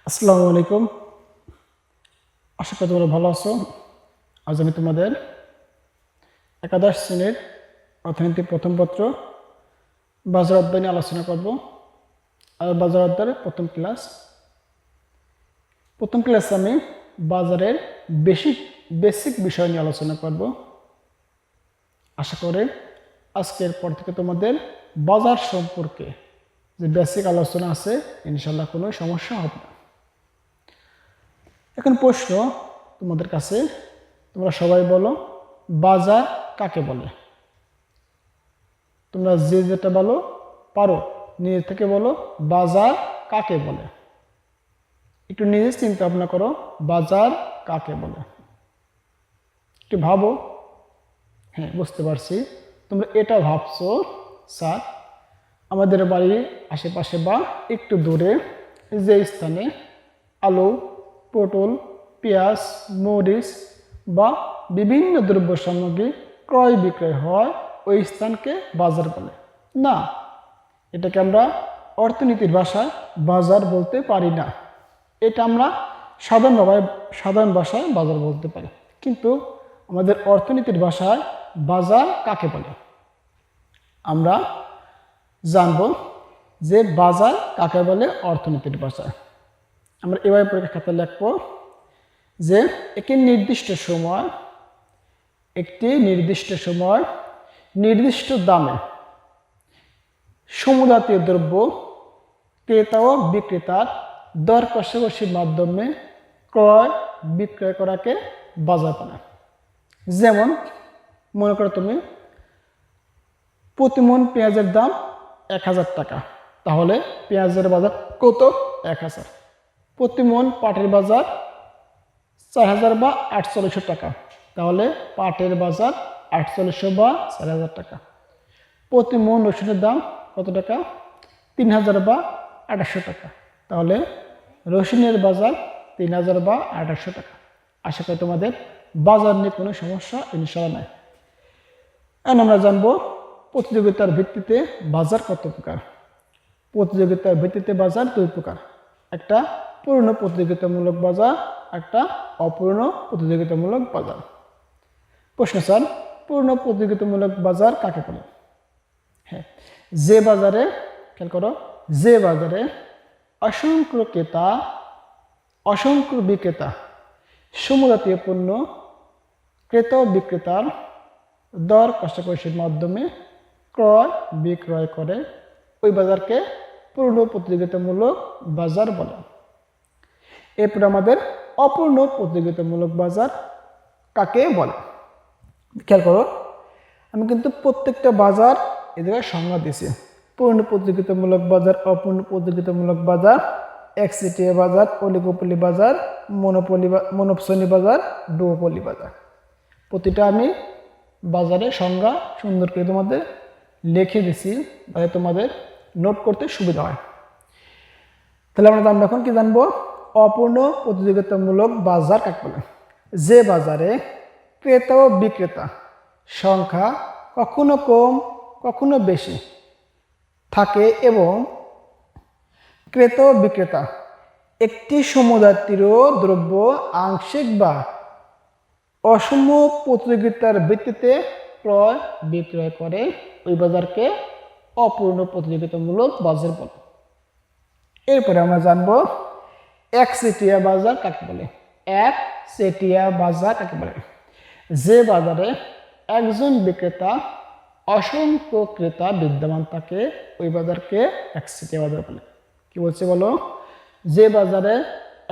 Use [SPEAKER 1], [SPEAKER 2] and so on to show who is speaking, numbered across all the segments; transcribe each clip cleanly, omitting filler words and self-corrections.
[SPEAKER 1] আসসালামু আলাইকুম। আশা করি তোমরা ভালো আছো। আজ আমি তোমাদের একাদশ শ্রেণীর অর্থনীতি প্রথম পত্র বাজার অধ্যায় নিয়ে আলোচনা করব। আর বাজার অধ্যায়ের প্রথম ক্লাসে আমি বাজারের বেসিক বিষয় নিয়ে আলোচনা করব। আশা করি আজকের পর থেকে তোমাদের বাজার সম্পর্কে যে বেসিক আলোচনা আছে ইনশাল্লাহ কোনো সমস্যা হবে না। এখন প্রশ্ন তোমাদের কাছে, তোমরা সবাই বলো বাজার কাকে বলে? তোমরা যে যেটা বলো পারো নিজে থেকে বলো বাজার কাকে বলে। একটু নিজে চিন্তা ভাবনা করো বাজার কাকে বলে, একটু ভাবো। হ্যাঁ, বুঝতে পারছি তোমরা এটা ভাবছো, স্যার আমাদের বাড়ির আশেপাশে বা একটু দূরে যে স্থানে আলু, পটল, পেঁয়াজ, মরিচ বা বিভিন্ন দ্রব্য সামগ্রী ক্রয় বিক্রয় হয় ওই স্থানকে বাজার বলে। না, এটাকে আমরা অর্থনীতির ভাষায় বাজার বলতে পারি না। এটা আমরা সাধারণ ভাষায় বাজার বলতে পারি, কিন্তু আমাদের অর্থনীতির ভাষায় বাজার কাকে বলে আমরা জানব যে বাজার কাকে বলে অর্থনীতির ভাষায়। আমরা এভাবে পরীক্ষা খাতায় লিখব যে একটি নির্দিষ্ট সময় নির্দিষ্ট দামে সমজাতীয় দ্রব্য ক্রেতা ও বিক্রেতার দর কষাকষির মাধ্যমে ক্রয় বিক্রয় করাকে বাজার বলে। যেমন মনে করো তুমি প্রতি মণ পেঁয়াজের দাম 1000 টাকা, তাহলে পেঁয়াজের বাজার কত? 1000। প্রতি মণ পাটের বাজার 4000 বা 4800 টাকা, তাহলে পাটের বাজার 4800 বা 4000 টাকা। প্রতি মণ রসুনের দাম কত টাকা? 3000 বা 2800 টাকা, তাহলে রসুনের বাজার 3000 বা 2800 টাকা। আশা করি তোমাদের বাজার নিয়ে কোনো সমস্যা ইনশাআল্লাহ নাই। এখন আমরা জানবো প্রতিযোগিতার ভিত্তিতে বাজার কত প্রকার। প্রতিযোগিতার ভিত্তিতে বাজার দুই প্রকার, একটা পূর্ণ প্রতিযোগিতামূলক বাজার, একটা অপূর্ণ প্রতিযোগিতামূলক বাজার। প্রশ্ন স্যার, পূর্ণ প্রতিযোগিতামূলক বাজার কাকে বলে? হ্যাঁ, যে বাজারে, খেয়াল করো, যে বাজারে অসংখ্য ক্রেতা অসংখ্য বিক্রেতা সমজাতীয় পণ্য ক্রেতা ও বিক্রেতার দর কষাকষির মাধ্যমে ক্রয় বিক্রয় করে ওই বাজারকে পূর্ণ প্রতিযোগিতামূলক বাজার বলে। এরপর আমাদের অপূর্ণ প্রতিযোগিতামূলক বাজার কাকে বলে। খেয়াল করো, আমি কিন্তু প্রত্যেকটা বাজার এ জায়গায় সংজ্ঞা দিয়েছি। পূর্ণ প্রতিযোগিতামূলক বাজার, অপূর্ণ প্রতিযোগিতামূলক বাজার, একচেটিয়া বাজার, অলিগোপলি বাজার, মনোপসনী বাজার, ডুওপলি বাজার। প্রতিটা আমি বাজারের সংজ্ঞা সুন্দর করে তোমাদের লিখে দিছি, তাহলে তোমাদের নোট করতে সুবিধা হয়। তাহলে আমরা জানবো এখন কি জানবো? অপূর্ণ প্রতিযোগিতামূলক বাজার কাকে বলে? যে বাজারে ক্রেতা ও বিক্রেতা সংখ্যা কখনো কম কখনো বেশি থাকে এবং ক্রেতা ও বিক্রেতা একটি সমজাতীয় দ্রব্য আংশিক বা অসম প্রতিযোগিতার ভিত্তিতে ক্রয় বিক্রয় করে ওই বাজারকে অপূর্ণ প্রতিযোগিতামূলক বাজার বলে। এরপরে আমরা জানবো একচেটিয়া বাজার কাকে বলে। একচেটিয়া বাজার কাকে বলে? যে বাজারে একজন বিক্রেতা অসংখ্য ক্রেতা বিদ্যমান থাকে ওই বাজারকে একচেটিয়া বাজার বলে। কি বলছে বলো? যে বাজারে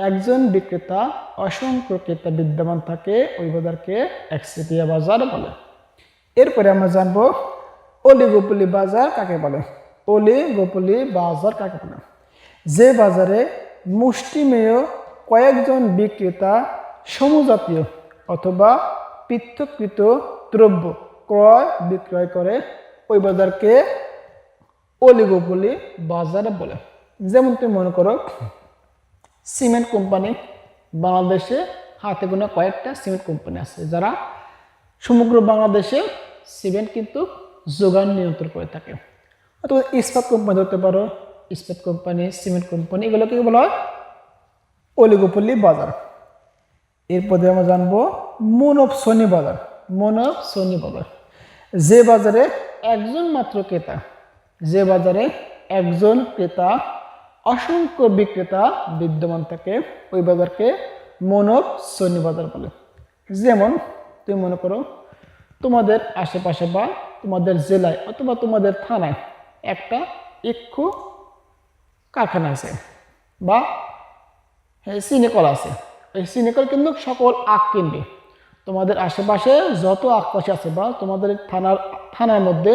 [SPEAKER 1] একজন বিক্রেতা অসংখ্য ক্রেতা বিদ্যমান থাকে ওই বাজারকে একচেটিয়া বাজার বলে। এরপরে আমরা জানবো অলিগোপলি বাজার কাকে বলে। অলিগোপলি বাজার কাকে বলে? যে বাজারে মুষ্টিমেয় কয়েকজন বিক্রেতা সমজাতীয় অথবা পৃথককৃত দ্রব্য ক্রয় বিক্রয় করে ওই বাজারকে অলিগোপলি বাজার বলে। যেমন তুমি মনে করো সিমেন্ট কোম্পানি, বাংলাদেশে হাতে গোনা কয়েকটা সিমেন্ট কোম্পানি আছে যারা সমগ্র বাংলাদেশে সিমেন্ট কিন্তু যোগান নিয়ন্ত্রণ করে থাকে। অথবা ইস্পাত কোম্পানি ধরতে পারো, ইস্পাত কোম্পানি, সিমেন্ট কোম্পানি, এগুলোকে বলা হয় অলিগোপলি বাজার। এরপর আমরা জানবো মনোপসনী বাজার। মনোপসনী বাজার, যে বাজারে একজন মাত্র ক্রেতা, যে বাজারে একজন ক্রেতা অসংখ্য বিক্রেতা বিদ্যমান থাকে, ওই বাজারকে মনোপসনী বাজার বলে। যেমন তুমি মনে করো তোমাদের আশেপাশে বা তোমাদের জেলায় অথবা তোমাদের থানায় একটা ইক্ষু কারখানা আছে বা চিনিকল আছে। এই চিনিকল কিন্তু সকল আখ কিনবে। তোমাদের আশেপাশে যত আখচাষি আছে বা তোমাদের থানার মধ্যে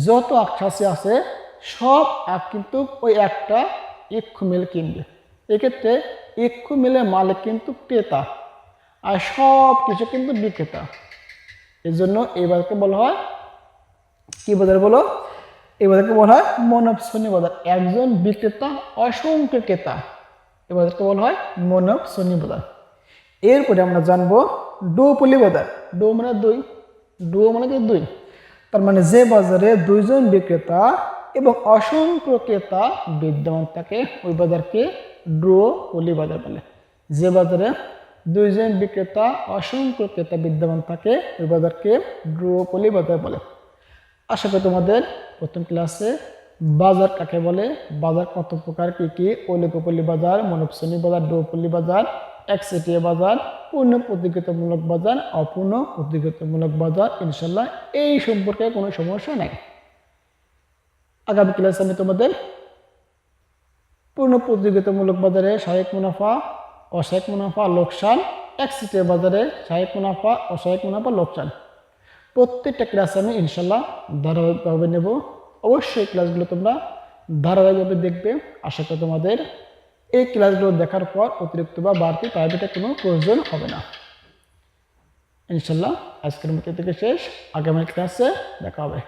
[SPEAKER 1] যত আখচাষি আছে সব আখ কিন্তু ওই একটা ইক্ষু মিল কিনবে। এক্ষেত্রে ইক্ষু মিলের মালিক কিন্তু ক্রেতা আর সব কিছু কিন্তু বিক্রেতা। এই জন্য এই বাজারকে বলা হয় কি বাজার বলো? এই বাজারকে বলা হয় মনোপসনী বাজার। একজন বিক্রেতা অসংখ্য ক্রেতা, এই বাজারকে বলা হয় মনোপসনী বাজার। এরপরে আমরা জানবো ডুওপলি বাজার। ডো মানে দুই, ডুও মানে কি দুই, তার মানে যে বাজারে দুইজন বিক্রেতা এবং অসংখ্য ক্রেতা বিদ্যমান থাকে ওই বাজারকে ডুওপলি বাজার বলে। যে বাজারে দুইজন বিক্রেতা অসংখ্য ক্রেতা বিদ্যমান থাকে ওই বাজারকে ডুওপলি বাজার বলে। আশা করি তোমাদের প্রথম ক্লাসে বাজার কাকে বলে, বাজার কত প্রকার কি কি, অলিগোপলি বাজার, মনোপসনী বাজার, ডুওপলি বাজার, একচেটিয়া বাজার, পূর্ণ প্রতিযোগিতামূলক বাজার, অপূর্ণ প্রতিযোগিতামূলক বাজার, ইনশাল্লাহ এই সম্পর্কে কোনো সমস্যা নাই। আগামী ক্লাসে আমি তোমাদের পূর্ণ প্রতিযোগিতামূলক বাজারে সহায়ক মুনাফা, অসহায়ক মুনাফা, লোকসান, একচেটিয়া বাজারে সহায়ক মুনাফা, অসহায়ক মুনাফা, লোকসান, প্রত্যেকটা ক্লাস আমি ইনশাল্লাহ ধারাবাহিকভাবে নেব। অবশ্যই ক্লাসগুলো তোমরা ধারাবাহিকভাবে দেখবে। আশা করি তোমাদের এই ক্লাসগুলো দেখার পর অতিরিক্ত বা বাড়তি প্রাইভেটে কোনো প্রয়োজন হবে না। ইনশাল্লাহ আজকের মতো থেকে শেষ, আগামী ক্লাসে দেখা হবে।